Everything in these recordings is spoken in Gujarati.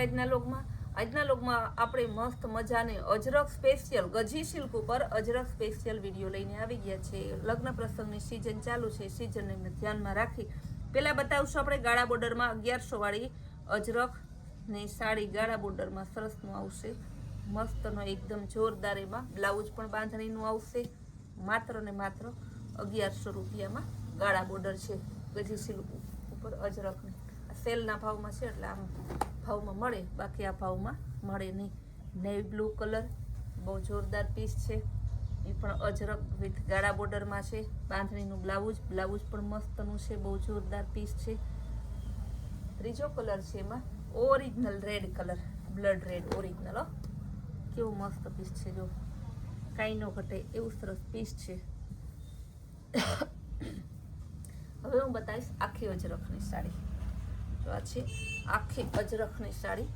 આજના લોગમાં આપણે મસ્ત મજાને અજરક સ્પેશિયલ ગજી સિલ્ક ઉપર અજરક સ્પેશિયલ વિડીયો લઈને આવી ગયા છે. લગ્ન પ્રસંગની સિઝન ચાલુ છે, સિઝનને ધ્યાનમાં રાખી પહેલાં બતાવશું આપણે ગાળા બોર્ડરમાં 1100 વાળી અજરકની સાડી ગાળા બોર્ડરમાં સરસનું આવશે. મસ્તનો એકદમ જોરદાર એમાં બ્લાઉઝ પણ બાંધણીનું આવશે. માત્ર ને માત્ર 1100 રૂપિયામાં ગાળા બોર્ડર છે ગજી સિલ્ક ઉપર અજરકની. સેલના ભાવમાં છે એટલે આમ ભાવમાં મળે, બાકી આ ભાવમાં મળે નહીં. નેવી બ્લુ કલર બહુ જોરદાર પીસ છે, એ પણ અજરક વિથ ગાળા બોર્ડરમાં છે. બાંધણીનું બ્લાઉઝ પણ મસ્તનું છે, બહુ જોરદાર પીસ છે. ત્રીજો કલર છે એમાં original red colour, blood red original. કેવું મસ્ત પીસ છે, જો કાંઈ ન ઘટે એવું સરસ પીસ છે. હવે હું બતાવીશ આખી અજરકની સાડી. જો આ છે આખી અજરકની સાડી.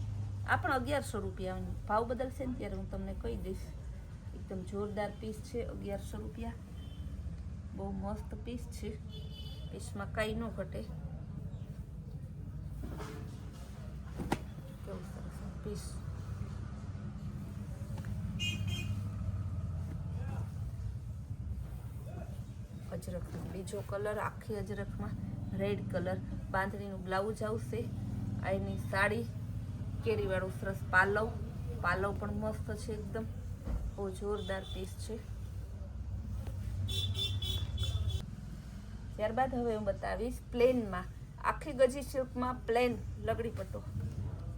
આ પણ 1100 રૂપિયા. ભાવ બદલશે ને ત્યારે હું તમને કહી દઈશ. એકદમ જોરદાર પીસ છે, 1100 રૂપિયા. બહુ મસ્ત પીસ છે, પીસમાં કાંઈ ન ઘટે. કેવું સરસ પીસ. અજરકનો બીજો કલર, આખી અજરકમાં રેડ કલર. બાંધણીનું બ્લાઉઝ આવશે. આ એની સાડી, કેરીવાળું સરસ પાલવ પણ મસ્ત છે, એકદમ બહુ જોરદાર પીસ છે. ત્યારબાદ હવે હું બતાવીશ પ્લેનમાં, આખી ગજી સિલ્કમાં પ્લેન લગડી પટ્ટો.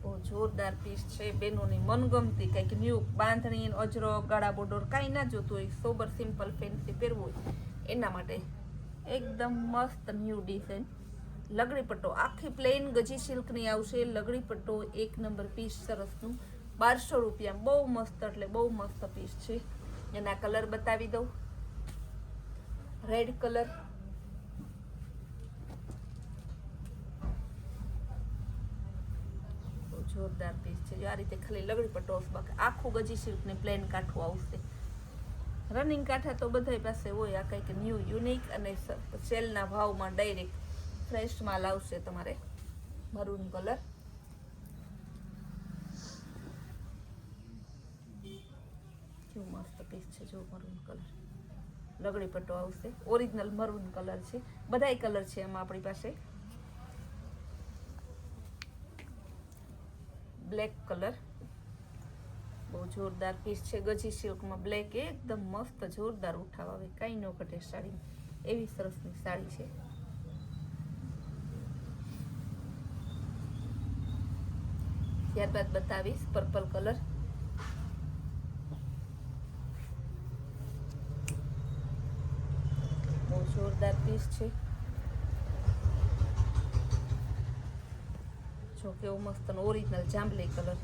બહુ જોરદાર પીસ છે, બેનોની મનગમતી કંઈક ન્યૂ બાંધણી અજરક ગાળા બોર્ડર કાંઈ ના જોતું હોય, સોબર સિમ્પલ ફેન્સી પહેરવું હોય એના માટે એકદમ મસ્ત ન્યૂ ડિઝાઇન લગડી પટ્ટો. આખી પ્લેન ગજી સિલ્કની આવશે. લગડી પટ્ટો 1 નંબર પીસ સરસનું 1200 રૂપિયા. બહુ મસ્ત, એટલે બહુ મસ્ત પીસ છે. એના કલર બતાવી દઉં. રેડ કલર, બહુ જોરદાર પીસ છે. આ રીતે ખાલી લગડી પટ્ટો આવશે, બાકી આખું ગજી સિલ્કને પ્લેન કાઠું આવશે. રનિંગ કાંઠા તો બધા પાસે હોય. આ કંઈક ન્યૂ યુનિક અને સેલના ભાવમાં ડાયરેક્ટ ફ્રેશ માલ આવશે તમારે. મરૂન કલર, કેવું મસ્ત પીસ છે, જો મરૂન કલર લગડી પટ્ટો આવશે. ઓરિજિનલ મરૂન કલર છે, બધાય કલર છે એમાં આપણી પાસે. બ્લેક કલર, બહુ જોરદાર પીસ છે. ગજી સિલ્કમાં બ્લેક એકદમ મસ્ત જોરદાર ઉઠાવ આવે, કાંઈ ન ઘટે સાડી, એવી સરસની સાડી છે. ત્યારબાદ બતાવીશ પર્પલ કલર. બહુ જોરદાર પીસ છે, જો કેવું મસ્ત ઓરિજિનલ જાંબલી કલર.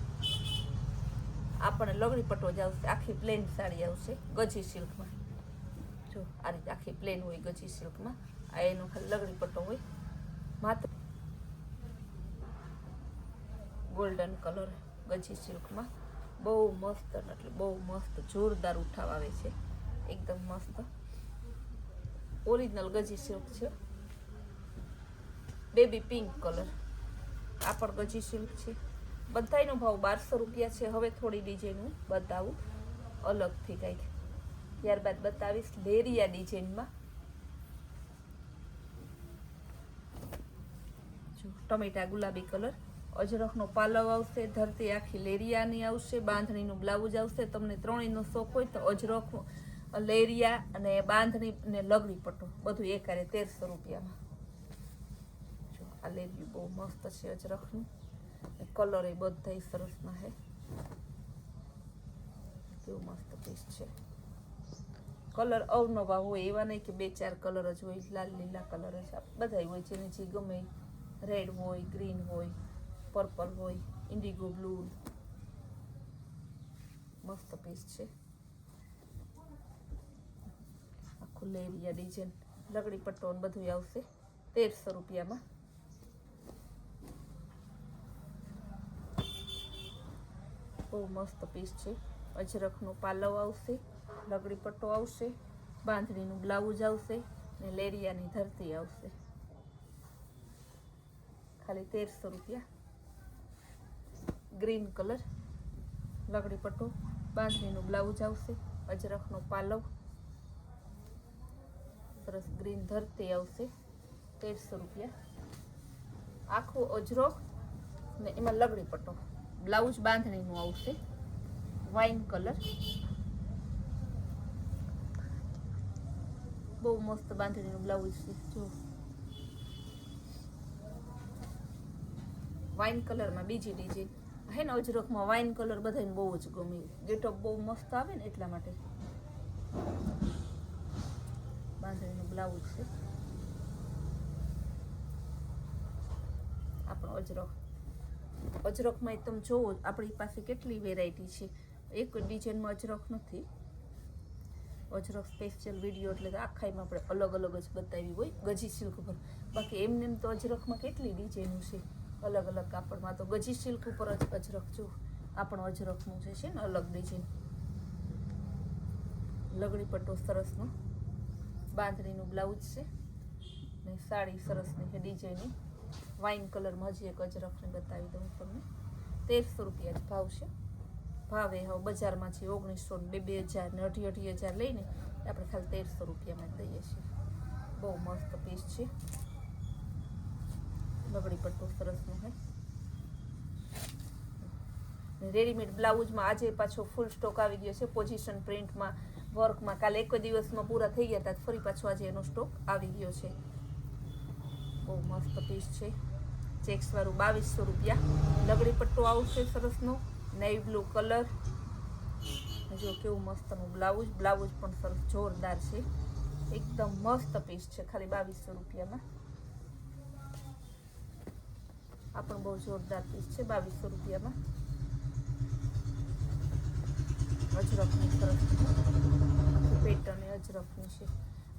આ પણ લગડી પટ્ટો જ આવશે. આખી પ્લેન સાડી આવશે ગજી સિલ્કમાં. જો આ રીતે આખી પ્લેન હોય ગજી સિલ્કમાં. આ એનો ખાલી લગડી પટ્ટો હોય. માત્ર ગોલ્ડન કલર ગજી સિલ્કમાં બહુ મસ્ત, એટલે બહુ મસ્ત જોરદાર ઉઠાવ આવે છે, એકદમ મસ્ત ઓરિજિનલ ગજી સિલ્ક છે. બેબી પિંક કલર, આ પણ ગજી સિલ્ક છે. બધાયનો ભાવ 1200 રૂપિયા છે. હવે થોડી ડિઝાઇન હું બતાવું અલગથી કંઈક. ત્યારબાદ બતાવીશ લેરિયા ડિઝાઇનમાં. જો ટમેટા ગુલાબી કલર. અજરકનો પાલવ આવશે, ધરતી આખી લેરિયાની આવશે, બાંધણીનું બ્લાઉઝ આવશે. તમને ત્રણેયનો શોખ હોય તો અજરક, લેરિયા અને બાંધણી ને લગડી પટ્ટો બધું એકારે 1300 રૂપિયામાં. જો આ લેરિયું બહુ મસ્ત છે અજરકનું. કલર એ બધા સરસના છે, કેવું મસ્ત પીસ છે. કલર અવનવા હોય, એવા નહીં કે 2-4 કલર જ હોય. લાલ લીલા કલર જ બધા હોય, જેને જે ગમે. રેડ હોય, ગ્રીન હોય, પર્પલ હોય, ઇન્ડિગો બ્લુ. મસ્ત પીસ છે. આખું લેરિયા ડિઝાઇન લગડી પટ્ટો બધું આવશે 1300 રૂપિયામાં. બહુ મસ્ત પીસ છે. અજરકનો પાલવ આવશે, લગડી પટ્ટો આવશે, બાંધણીનું બ્લાઉઝ આવશે ને લેરિયાની ધરતી આવશે. ખાલી 1300 રૂપિયા. ગ્રીન કલર, લગડી પટ્ટો, બાંધણીનું બ્લાઉઝ આવશે, અજરખનો પાલવ, સરસ ગ્રીન ધરતી આવશે, 1300 રૂપિયા. આખું અજરખ ને એમાં લગડી પટ્ટો, બ્લાઉઝ બાંધણીનું આવશે, વાઇન કલર, બહુ મસ્ત બાંધણીનું બ્લાઉઝ છે. જો વાઇન કલરમાં બીજી ડિઝાઇન હે ને, અજરખમાં વાઇન કલર બધાને બહુ જ ગમે, ગેટઅપ બહુ મસ્ત આવે ને એટલા માટે. બાંધણીનું બ્લાઉઝ છે, આપણો અજરખ. અજરખમાં તમે જોવો આપણી પાસે કેટલી વેરાયટી છે, એક ડિઝાઇનમાં અજરખ નથી. અજરખ સ્પેશિયલ વિડીયો એટલે આખાઈમાં આપણે અલગ અલગ જ બતાવી હોય ગજી સિલ્ક ઉપર. બાકી એમને તો અજરખમાં કેટલી ડિઝાઇનો છે અલગ અલગ કાપડમાં. તો ગજી સિલ્ક ઉપર જ અજરખ જો આપણો અજરખનું જે છે ને અલગ ડિઝાઇન, લગડી પટ્ટો સરસનો, બાંધણીનું બ્લાઉઝ છે ને સાડી સરસની છે ડિઝાઇનની. વાઇન કલરમાં હજી એક અજરખને બતાવી દઉં તમને. 1300 રૂપિયા જ ભાવ છે. ભાવે હવે બજારમાં છે 1900 ને 2000 ને 28,000 લઈને આપણે ખાલી 1300 રૂપિયામાં જ દઈએ છીએ. બહુ મસ્ત પીસ છે, લગડી પટ્ટો સરસનો છે. રેડીમેડ બ્લાઉઝમાં આજે પાછો ફૂલ સ્ટોક આવી ગયો છે, પોઝિશન પ્રિન્ટમાં, વર્કમાં. કાલે એક દિવસમાં પૂરા થઈ ગયા હતા, ફરી પાછો આજે એનો સ્ટોક આવી ગયો છે. બહુ મસ્ત પીસ છે, ચેક્સવાળું 2200 રૂપિયા. લગડી પટ્ટો આવશે સરસનો, નેવી બ્લુ કલર. જો કેવું મસ્તનું બ્લાઉઝ, બ્લાઉઝ પણ સરસ જોરદાર છે, એકદમ મસ્ત પીસ છે, ખાલી 2200 રૂપિયામાં. આ પણ બહુ જોરદાર પીસ છે, 2200 રૂપિયામાં. અજરખની સરસ પેટર્ન અજરખની છે.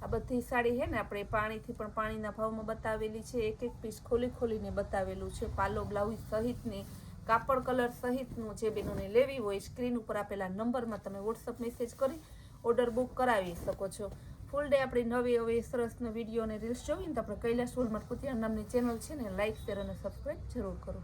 આ બધી સાડી છે ને આપણે પાણીથી પણ પાણીના ભાવમાં બતાવેલી છે, એક એક પીસ ખોલી ખોલીને બતાવેલું છે. પાલો બ્લાઉઝ સહિતની, કાપડ કલર સહિતનું જે બહેનોને લેવી હોય સ્ક્રીન ઉપર આપેલા નંબરમાં તમે વોટ્સઅપ મેસેજ કરી ઓર્ડર બુક કરાવી શકો છો. ફૂલ ડે આપણી નવી હવે સરસનો વિડીયો અને રીલ્સ જોઈને તો આપણે કૈલાસ વોલમાર્ટ કુતિયાણા નામની ચેનલ છે ને લાઈક, શેર અને સબસ્ક્રાઈબ જરૂર કરો.